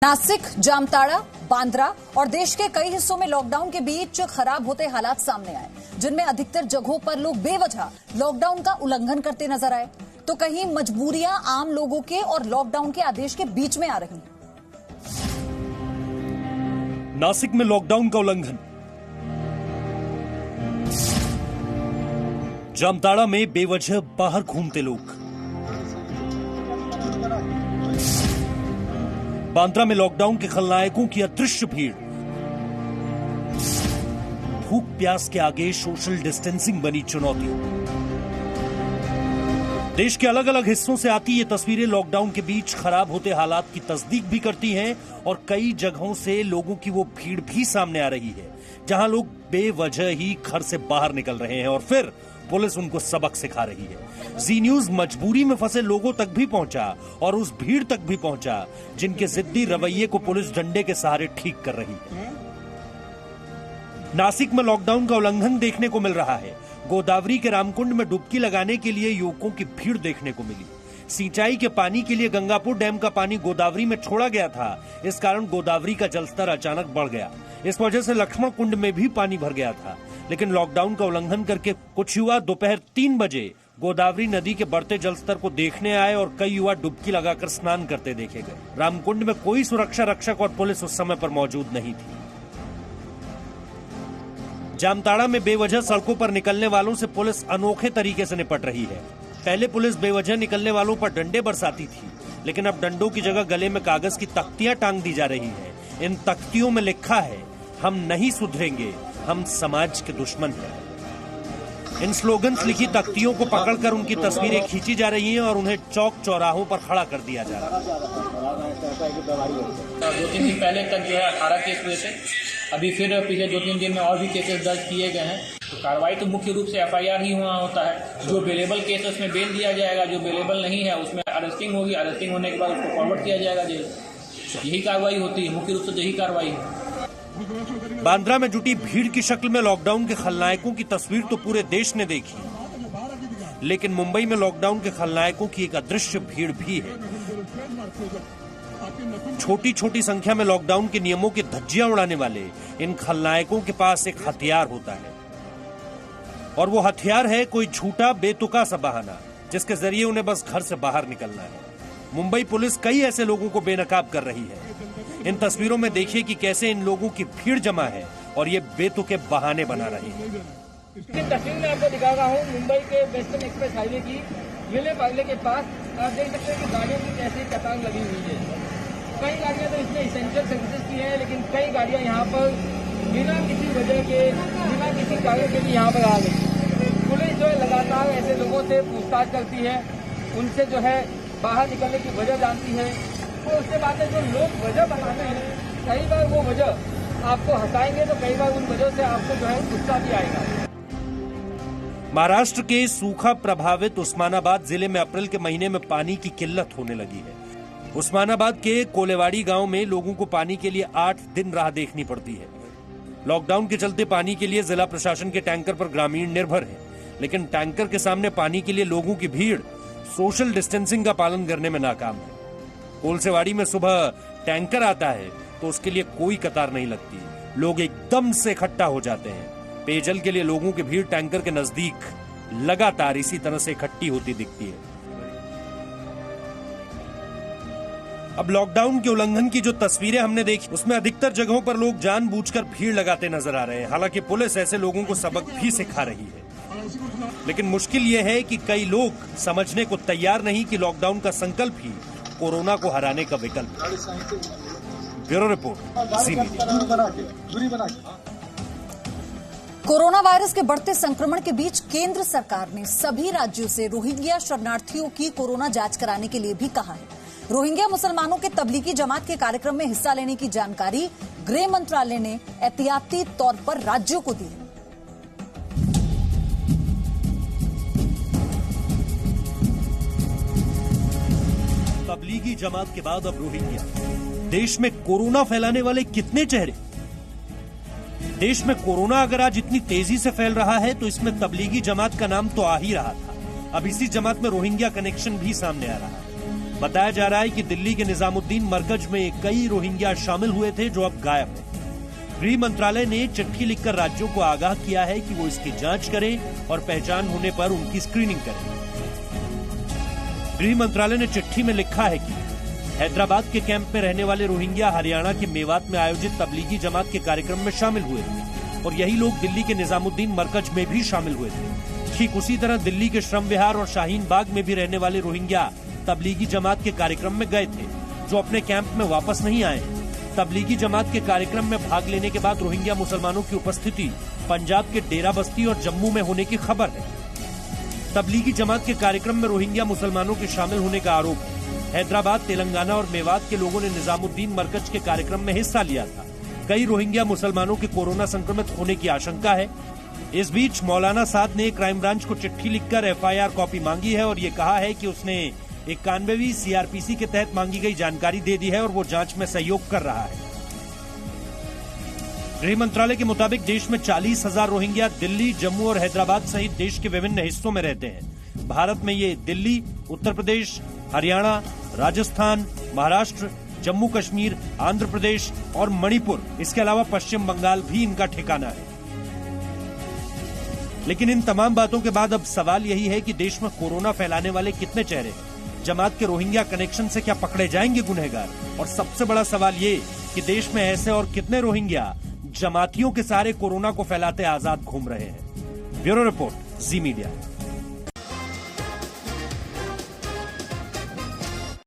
नासिक, जामताड़ा, बांद्रा और देश के कई हिस्सों में लॉकडाउन के बीच खराब होते हालात सामने आए, जिनमें अधिकतर जगहों पर लोग बेवजह लॉकडाउन का उल्लंघन करते नजर आए, तो कहीं मजबूरियां आम लोगों के और लॉकडाउन के आदेश के बीच में आ रही। नासिक में लॉकडाउन का उल्लंघन, जामताड़ा में बेवजह बाहर घूमते लोग, बांद्रा में लॉकडाउन के खलनायकों की अदृश्य भीड़, भूख प्यास के आगे सोशल डिस्टेंसिंग बनी चुनौती। देश के अलग अलग हिस्सों से आती ये तस्वीरें लॉकडाउन के बीच खराब होते हालात की तस्दीक भी करती हैं और कई जगहों से लोगों की वो भीड़ भी सामने आ रही है जहां लोग बेवजह ही घर से बाहर निकल रहे हैं और फिर पुलिस उनको सबक सिखा रही है। जी न्यूज मजबूरी में फंसे लोगों तक भी पहुंचा और उस भीड़ तक भी पहुंचा जिनके जिद्दी रवैये को पुलिस डंडे के सहारे ठीक कर रही है। नासिक में लॉकडाउन का उल्लंघन देखने को मिल रहा है। गोदावरी के रामकुंड में डुबकी लगाने के लिए युवकों की भीड़ देखने को मिली। सिंचाई के पानी के लिए गंगापुर डैम का पानी गोदावरी में छोड़ा गया था, इस कारण गोदावरी का जलस्तर अचानक बढ़ गया। इस वजह से लक्ष्मण कुंड में भी पानी भर गया था, लेकिन लॉकडाउन का उल्लंघन करके कुछ युवा दोपहर 3 बजे गोदावरी नदी के बढ़ते जलस्तर को देखने आए और कई युवा डुबकी लगाकर स्नान करते देखे गए। रामकुंड में कोई सुरक्षा रक्षक और पुलिस उस समय पर मौजूद नहीं थी। जामताड़ा में बेवजह सड़कों पर निकलने वालों से पुलिस अनोखे तरीके से निपट रही है। पहले पुलिस बेवजह निकलने वालों पर डंडे बरसाती थी, लेकिन अब डंडों की जगह गले में कागज की तख्तियां टांग दी जा रही है। इन तख्तियों में लिखा है, हम नहीं सुधरेंगे, हम समाज के दुश्मन हैं। इन स्लोगन्स लिखी तख्तियों को पकड़कर उनकी तस्वीरें खींची जा रही हैं और उन्हें चौक चौराहों पर खड़ा कर दिया जा रहा है। 2-3 दिन पहले तक जो है 18 केस हुए थे, अभी फिर पिछले 2-3 दिन में और भी केसेस दर्ज किए गए हैं। तो कार्रवाई तो मुख्य रूप से FIR ही हुआ होता है। जो बेलेबल केस है उसमें बेल दिया जाएगा, जो बेलेबल नहीं है उसमें अरेस्टिंग होगी, अरेस्टिंग होने के बाद उसको फॉरवर्ड किया जाएगा जेल। यही कार्रवाई होती है, मुख्य रूप से यही कार्रवाई है। बांद्रा में जुटी भीड़ की शक्ल में लॉकडाउन के खलनायकों की तस्वीर तो पूरे देश ने देखी, लेकिन मुंबई में लॉकडाउन के खलनायकों की एक अदृश्य भीड़ भी है। छोटी छोटी संख्या में लॉकडाउन के नियमों की धज्जियां उड़ाने वाले इन खलनायकों के पास एक हथियार होता है, और वो हथियार है कोई झूठा बेतुका सा बहाना जिसके जरिए उन्हें बस घर से बाहर निकलना है। मुंबई पुलिस कई ऐसे लोगों को बेनकाब कर रही है। इन तस्वीरों में देखिए कि कैसे इन लोगों की भीड़ जमा है और ये बेतुके बहाने बना रहे हैं। तस्वीर में आपको दिखा रहा हूँ मुंबई के वेस्टर्न एक्सप्रेस हाईवे की विले पार्ले के पास। आप देख सकते हैं कि गाड़ियों की कैसी कतार लगी हुई है। कई गाड़ियां तो इसमें इसेंशियल सर्विसेज की है, लेकिन कई गाड़ियां यहाँ पर बिना किसी वजह के, बिना किसी कारण के भी यहाँ पर आ गई। पुलिस जो है लगातार ऐसे लोगों से पूछताछ करती है, उनसे जो है बाहर निकलने की वजह जानती है। तो उसके बाद जो लोग वजह बताते हैं, कई बार वो वजह आपको हंसाएंगे तो कई बार उन वजह से आपको जो है गुस्सा भी आएगा। महाराष्ट्र के सूखा प्रभावित उस्मानाबाद जिले में अप्रैल के महीने में पानी की किल्लत होने लगी है। उस्मानाबाद के कोलेवाड़ी गांव में लोगों को पानी के लिए 8 दिन राह देखनी पड़ती है। लॉकडाउन के चलते पानी के लिए जिला प्रशासन के टैंकर पर ग्रामीण निर्भर है, लेकिन टैंकर के सामने पानी के लिए लोगों की भीड़ सोशल डिस्टेंसिंग का पालन करने में नाकाम है। कोलसेवाड़ी में सुबह टैंकर आता है तो उसके लिए कोई कतार नहीं लगती, लोग एकदम से इकट्ठा हो जाते हैं। पेयजल के लिए लोगों की भीड़ टैंकर के नजदीक लगातार इसी तरह से इकट्ठी होती दिखती है। अब लॉकडाउन के उल्लंघन की जो तस्वीरें हमने देखी, उसमें अधिकतर जगहों पर लोग जानबूझकर भीड़ लगाते नजर आ रहे हैं। हालांकि पुलिस ऐसे लोगों को सबक भी सिखा रही है, लेकिन मुश्किल यह है कि कई लोग समझने को तैयार नहीं कि लॉकडाउन का संकल्प ही कोरोना को हराने का विकल्प है। ब्यूरो रिपोर्ट, जी मीडिया। कोरोना वायरस के बढ़ते संक्रमण के बीच केंद्र सरकार ने सभी राज्यों से रोहिंग्या शरणार्थियों की कोरोना जांच कराने के लिए भी कहा है। रोहिंग्या मुसलमानों के तबलीगी जमात के कार्यक्रम में हिस्सा लेने की जानकारी गृह मंत्रालय ने एहतियाती तौर पर राज्यों को दी है। तबलीगी जमात के बाद अब रोहिंग्या। देश में कोरोना फैलाने वाले कितने चेहरे। देश में कोरोना अगर आज इतनी तेजी से फैल रहा है तो इसमें तबलीगी जमात का नाम तो आ ही रहा था। अब इसी जमात में रोहिंग्या कनेक्शन भी सामने आ रहा है। बताया जा रहा है कि दिल्ली के निजामुद्दीन मरकज में कई रोहिंग्या शामिल हुए थे जो अब गायब हैं। गृह मंत्रालय ने चिट्ठी लिखकर राज्यों को आगाह किया है कि वो इसकी जांच करें और पहचान होने पर उनकी स्क्रीनिंग करें। गृह मंत्रालय ने चिट्ठी में लिखा है कि हैदराबाद के कैंप में रहने वाले रोहिंग्या हरियाणा के मेवात में आयोजित तबलीगी जमात के कार्यक्रम में शामिल हुए थे और यही लोग दिल्ली के निजामुद्दीन मरकज में भी शामिल हुए थे। ठीक उसी तरह दिल्ली के श्रम विहार और शाहीन बाग में भी रहने वाले रोहिंग्या तबलीगी जमात के कार्यक्रम में गए थे जो अपने कैंप में वापस नहीं आए। तबलीगी जमात के कार्यक्रम में भाग लेने के बाद रोहिंग्या मुसलमानों की उपस्थिति पंजाब के डेरा बस्ती और जम्मू में होने की खबर है। तबलीगी जमात के कार्यक्रम में रोहिंग्या मुसलमानों के शामिल होने का आरोप है। हैदराबाद, तेलंगाना और मेवात के लोगों ने निजामुद्दीन मरकज के कार्यक्रम में हिस्सा लिया था। कई रोहिंग्या मुसलमानों के कोरोना संक्रमित होने की आशंका है। इस बीच मौलाना साद ने क्राइम ब्रांच को चिट्ठी लिखकर FIR कॉपी मांगी है और ये कहा है कि उसने 91वीं CRPC के तहत मांगी गई जानकारी दे दी है और वो जांच में सहयोग कर रहा है। गृह मंत्रालय के मुताबिक देश में 40,000 रोहिंग्या दिल्ली, जम्मू और हैदराबाद सहित देश के विभिन्न हिस्सों में रहते हैं। भारत में ये दिल्ली, उत्तर प्रदेश, हरियाणा, राजस्थान, महाराष्ट्र, जम्मू कश्मीर, आंध्र प्रदेश और मणिपुर, इसके अलावा पश्चिम बंगाल भी इनका ठिकाना है। लेकिन इन तमाम बातों के बाद अब सवाल यही है कि देश में कोरोना फैलाने वाले कितने चेहरे हैं? जमात के रोहिंग्या कनेक्शन से क्या पकड़े जाएंगे गुनहगार? और सबसे बड़ा सवाल ये कि देश में ऐसे और कितने रोहिंग्या जमातियों के सहारे कोरोना को फैलाते आजाद घूम रहे हैं। ब्यूरो रिपोर्ट, जी मीडिया।